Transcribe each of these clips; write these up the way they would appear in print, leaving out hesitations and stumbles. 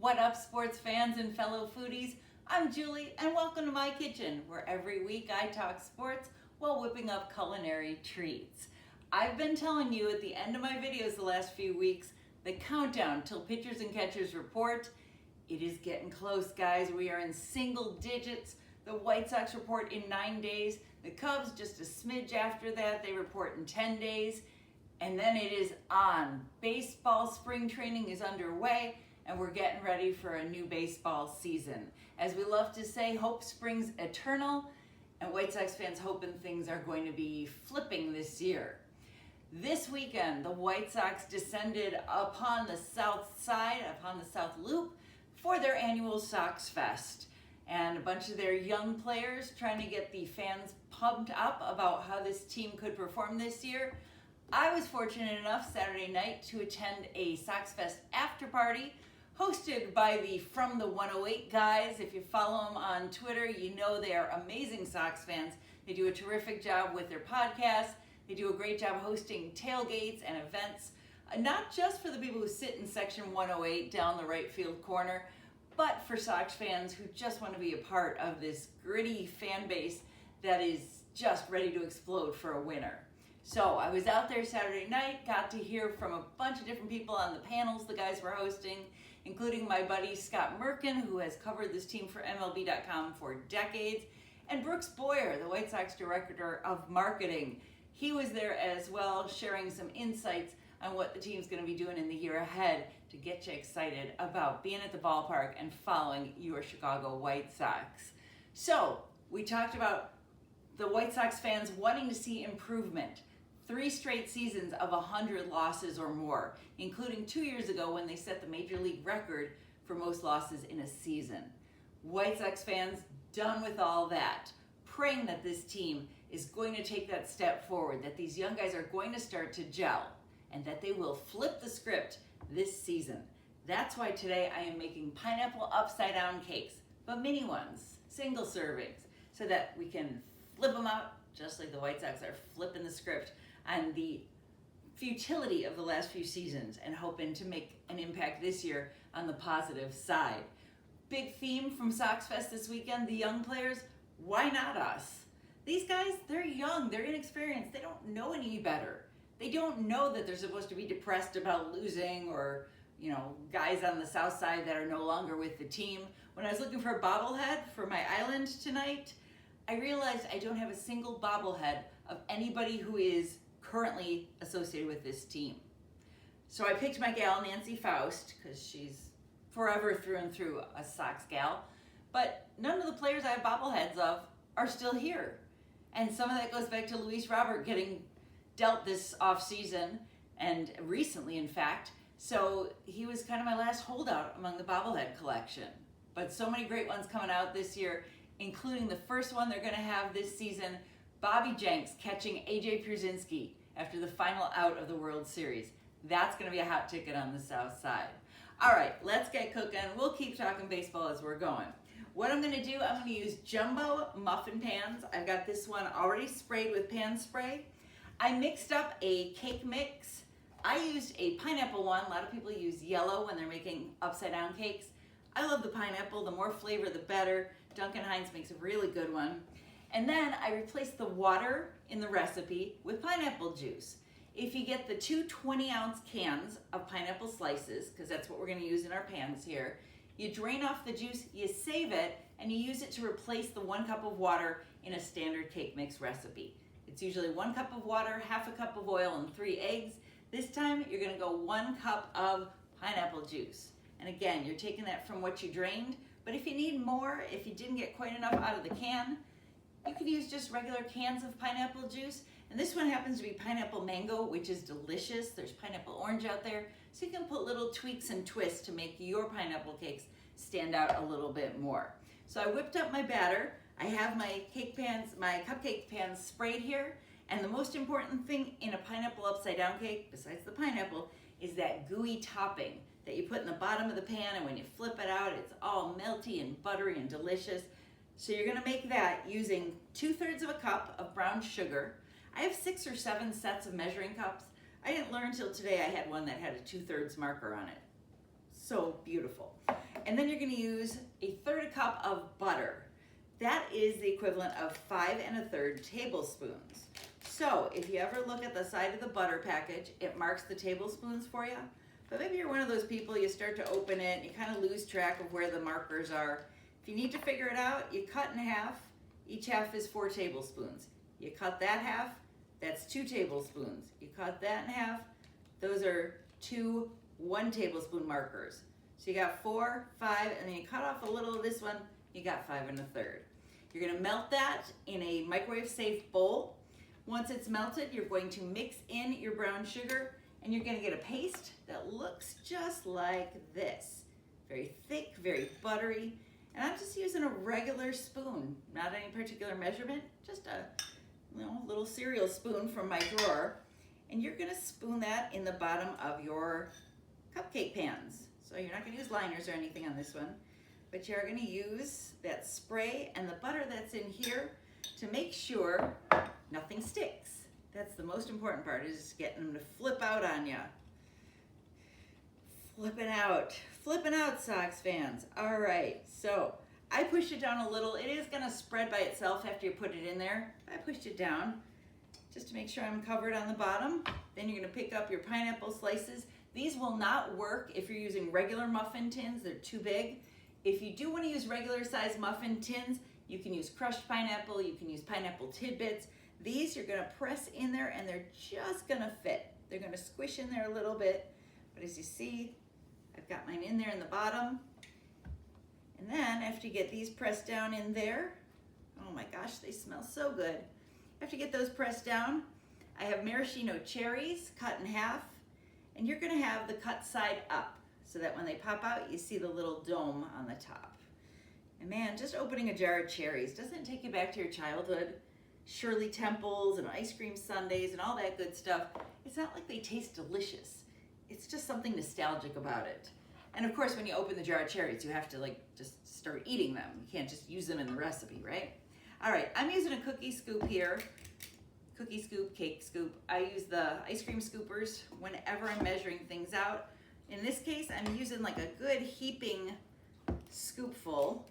What up, sports fans and fellow foodies? I'm Julie, and welcome to my kitchen, where every week I talk sports while whipping up culinary treats. I've been telling you at the end of my videos the last few weeks, the countdown till pitchers and catchers report. It is getting close, guys. We are in single digits. The White Sox report in 9 days. The Cubs just a smidge after that. They report in 10 days. And then it is on. Baseball spring training is underway, and we're getting ready for a new baseball season. As we love to say, hope springs eternal, and White Sox fans hoping things are going to be flipping this year. This weekend, the White Sox descended upon the south side, upon the South Loop, for their annual Sox Fest. And a bunch of their young players trying to get the fans pumped up about how this team could perform this year. I was fortunate enough Saturday night to attend a Sox Fest after party hosted by the From the 108 guys. If you follow them on Twitter, you know they are amazing Sox fans. They do a terrific job with their podcast. They do a great job hosting tailgates and events, not just for the people who sit in section 108 down the right field corner, but for Sox fans who just want to be a part of this gritty fan base that is just ready to explode for a winner. So I was out there Saturday night, got to hear from a bunch of different people on the panels the guys were hosting, including my buddy Scott Merkin, who has covered this team for MLB.com for decades, and Brooks Boyer, the White Sox Director of Marketing. He was there as well, sharing some insights on what the team's going to be doing in the year ahead to get you excited about being at the ballpark and following your Chicago White Sox. So we talked about the White Sox fans wanting to see improvement. 3 straight seasons of 100 losses or more, including 2 years ago when they set the Major League record for most losses in a season. White Sox fans done with all that, praying that this team is going to take that step forward, that these young guys are going to start to gel, and that they will flip the script this season. That's why today I am making pineapple upside down cakes, but mini ones, single servings, so that we can flip them out just like the White Sox are flipping the script on the futility of the last few seasons and hoping to make an impact this year on the positive side. Big theme from Sox Fest this weekend, the young players, why not us? These guys, they're young, they're inexperienced, they don't know any better. They don't know that they're supposed to be depressed about losing or, guys on the south side that are no longer with the team. When I was looking for a bobblehead for my island tonight, I realized I don't have a single bobblehead of anybody who is currently associated with this team. So I picked my gal, Nancy Faust, because she's forever through and through a Sox gal, but none of the players I have bobbleheads of are still here. And some of that goes back to Luis Robert getting dealt this off-season, and recently, in fact, so he was kind of my last holdout among the bobblehead collection. But so many great ones coming out this year, including the first one they're going to have this season, Bobby Jenks catching A.J. Pierzynski after the final out of the World Series. That's going to be a hot ticket on the south side. All right, let's get cooking. We'll keep talking baseball as we're going. What I'm going to do, I'm going to use jumbo muffin pans. I've got this one already sprayed with pan spray. I mixed up a cake mix. I used a pineapple one. A lot of people use yellow when they're making upside down cakes. I love the pineapple. The more flavor, the better. Duncan Hines makes a really good one. And then I replaced the water in the recipe with pineapple juice. If you get the 2 20-ounce cans of pineapple slices, because that's what we're going to use in our pans here, you drain off the juice, you save it, and you use it to replace the 1 cup of water in a standard cake mix recipe. It's usually 1 cup of water, half a cup of oil, and 3 eggs. This time you're going to go 1 cup of pineapple juice. And again, you're taking that from what you drained, but if you need more, if you didn't get quite enough out of the can, you could use just regular cans of pineapple juice. And this one happens to be pineapple mango, which is delicious. There's pineapple orange out there, so you can put little tweaks and twists to make your pineapple cakes stand out a little bit more. So I whipped up my batter. I have my cupcake pans sprayed here. And the most important thing in a pineapple upside down cake, besides the pineapple, is that gooey topping that you put in the bottom of the pan, and when you flip it out, it's all melty and buttery and delicious. So you're gonna make that using 2/3 of a cup of brown sugar. I have 6 or 7 sets of measuring cups. I didn't learn until today I had one that had a 2/3 marker on it. So beautiful. And then you're gonna use a 1/3 cup of butter. That is the equivalent of 5 1/3 tablespoons. So if you ever look at the side of the butter package, it marks the tablespoons for you. But maybe you're one of those people, you start to open it and you kind of lose track of where the markers are. If you need to figure it out, you cut in half. Each half is 4 tablespoons. You cut that half, that's 2 tablespoons. You cut that in half, those are 2 1 tablespoon markers. So you got 4, 5, and then you cut off a little of this one, you got 5 1/3. You're gonna melt that in a microwave safe bowl. Once it's melted, you're going to mix in your brown sugar and you're gonna get a paste that looks just like this. Very thick, very buttery. And I'm just using a regular spoon, not any particular measurement, just a little cereal spoon from my drawer. And you're gonna spoon that in the bottom of your cupcake pans. So you're not gonna use liners or anything on this one, but you're gonna use that spray and the butter that's in here to make sure nothing sticks. That's the most important part, is getting them to flip out on you. Flipping out, Sox fans. All right, so I pushed it down a little. It is gonna spread by itself after you put it in there. I pushed it down just to make sure I'm covered on the bottom. Then you're gonna pick up your pineapple slices. These will not work if you're using regular muffin tins, they're too big. If you do wanna use regular size muffin tins, you can use crushed pineapple, you can use pineapple tidbits. These you're gonna press in there and they're just gonna fit. They're gonna squish in there a little bit, but as you see, I've got mine in there in the bottom. And then after you get these pressed down in there, oh my gosh, they smell so good. After you get those pressed down, I have maraschino cherries cut in half, and you're gonna have the cut side up so that when they pop out, you see the little dome on the top. And man, just opening a jar of cherries, doesn't it take you back to your childhood? Shirley Temples and ice cream sundaes and all that good stuff. It's not like they taste delicious. It's just something nostalgic about it. And of course, when you open the jar of cherries, you have to just start eating them. You can't just use them in the recipe, right? All right, I'm using a cookie scoop here. Cookie scoop, cake scoop. I use the ice cream scoopers whenever I'm measuring things out. In this case, I'm using like a good heaping scoopful.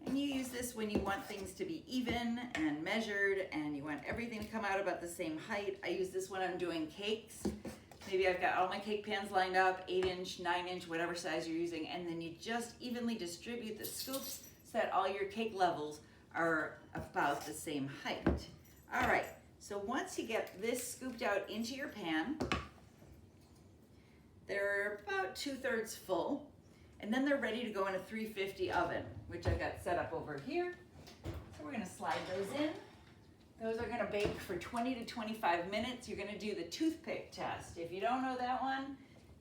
And you use this when you want things to be even and measured and you want everything to come out about the same height. I use this when I'm doing cakes. Maybe I've got all my cake pans lined up, 8-inch, 9-inch, whatever size you're using, and then you just evenly distribute the scoops so that all your cake levels are about the same height. All right, so once you get this scooped out into your pan, they're about 2/3 full. And then they're ready to go in a 350 oven, which I've got set up over here. So we're gonna slide those in. Those are gonna bake for 20 to 25 minutes. You're gonna do the toothpick test. If you don't know that one,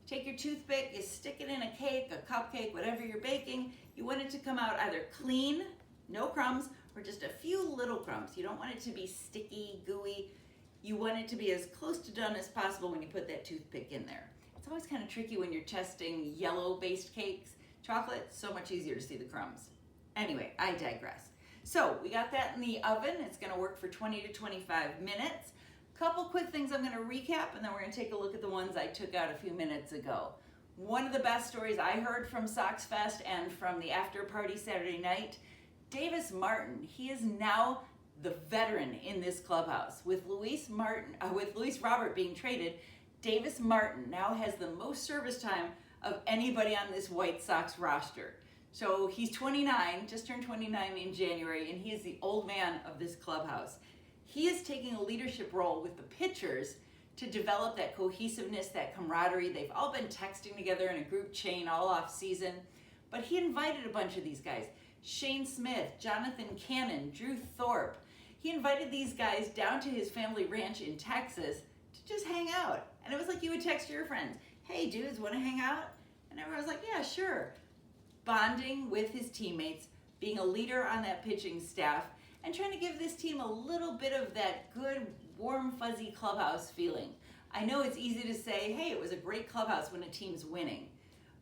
take your toothpick, you stick it in a cake, a cupcake, whatever you're baking. You want it to come out either clean, no crumbs, or just a few little crumbs. You don't want it to be sticky, gooey. You want it to be as close to done as possible when you put that toothpick in there. It's always kind of tricky when you're testing yellow-based cakes. Chocolate, so much easier to see the crumbs. Anyway, I digress. So we got that in the oven. It's gonna work for 20 to 25 minutes. Couple quick things I'm gonna recap, and then we're gonna take a look at the ones I took out a few minutes ago. One of the best stories I heard from Sox Fest and from the after party Saturday night, Davis Martin, he is now the veteran in this clubhouse. With Luis Robert being traded, Davis Martin now has the most service time of anybody on this White Sox roster. So he's 29, just turned 29 in January, and he is the old man of this clubhouse. He is taking a leadership role with the pitchers to develop that cohesiveness, that camaraderie. They've all been texting together in a group chain all off season, but he invited a bunch of these guys. Shane Smith, Jonathan Cannon, Drew Thorpe. He invited these guys down to his family ranch in Texas to just hang out. And it was like you would text your friends, hey dudes, wanna hang out? And everyone was like, yeah, sure. Bonding with his teammates, being a leader on that pitching staff, and trying to give this team a little bit of that good, warm, fuzzy clubhouse feeling. I know it's easy to say, hey, it was a great clubhouse when a team's winning.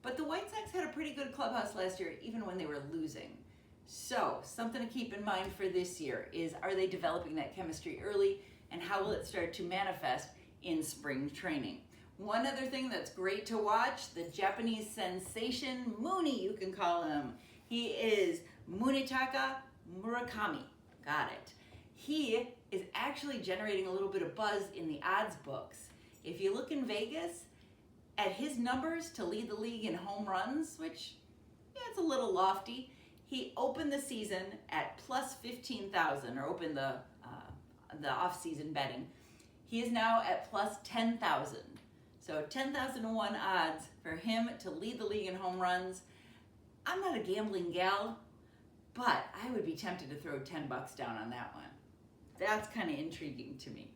But the White Sox had a pretty good clubhouse last year, even when they were losing. So, something to keep in mind for this year is, are they developing that chemistry early, and how will it start to manifest in spring training? One other thing that's great to watch, the Japanese sensation, Mooney, you can call him. He is Munetaka Murakami. Got it. He is actually generating a little bit of buzz in the odds books. If you look in Vegas, at his numbers to lead the league in home runs, which, yeah, it's a little lofty, he opened the season at plus 15,000, or opened the off-season betting. He is now at plus 10,000. So 10,001 odds for him to lead the league in home runs. I'm not a gambling gal, but I would be tempted to throw 10 bucks down on that one. That's kind of intriguing to me.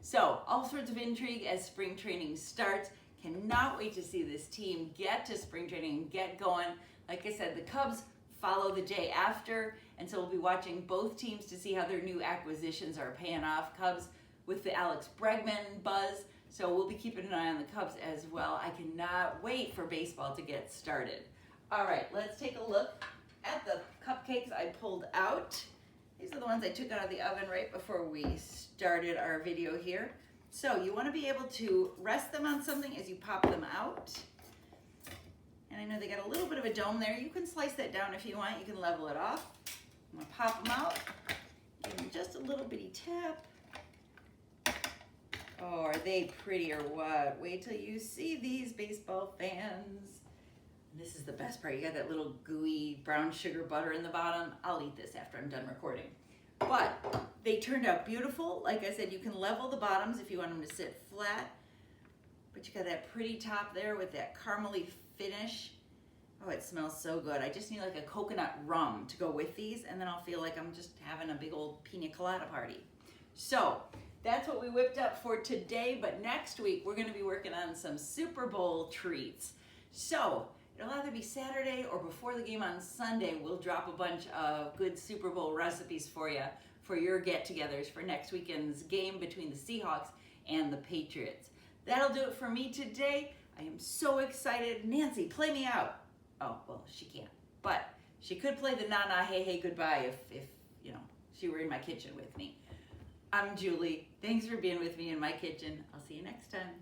So all sorts of intrigue as spring training starts. Cannot wait to see this team get to spring training and get going. Like I said, the Cubs follow the day after, and so we'll be watching both teams to see how their new acquisitions are paying off. Cubs with the Alex Bregman buzz, so we'll be keeping an eye on the Cubs as well. I cannot wait for baseball to get started. All right, let's take a look at the cupcakes I pulled out. These are the ones I took out of the oven right before we started our video here. So you want to be able to rest them on something as you pop them out. And I know they got a little bit of a dome there. You can slice that down if you want. You can level it off. I'm going to pop them out. Give them just a little bitty tap. Oh, are they pretty or what? Wait till you see these, baseball fans. This is the best part. You got that little gooey brown sugar butter in the bottom. I'll eat this after I'm done recording. But they turned out beautiful. Like I said, you can level the bottoms if you want them to sit flat. But you got that pretty top there with that caramely finish. Oh, it smells so good. I just need like a coconut rum to go with these, and then I'll feel like I'm just having a big old pina colada party. So that's what we whipped up for today, but next week we're going to be working on some Super Bowl treats. So it'll either be Saturday or before the game on Sunday. We'll drop a bunch of good Super Bowl recipes for you for your get-togethers for next weekend's game between the Seahawks and the Patriots. That'll do it for me today. I am so excited. Nancy, play me out. Oh, well, she can't. But she could play the na-na, hey, goodbye if you know, she were in my kitchen with me. I'm Julie. Thanks for being with me in my kitchen. I'll see you next time.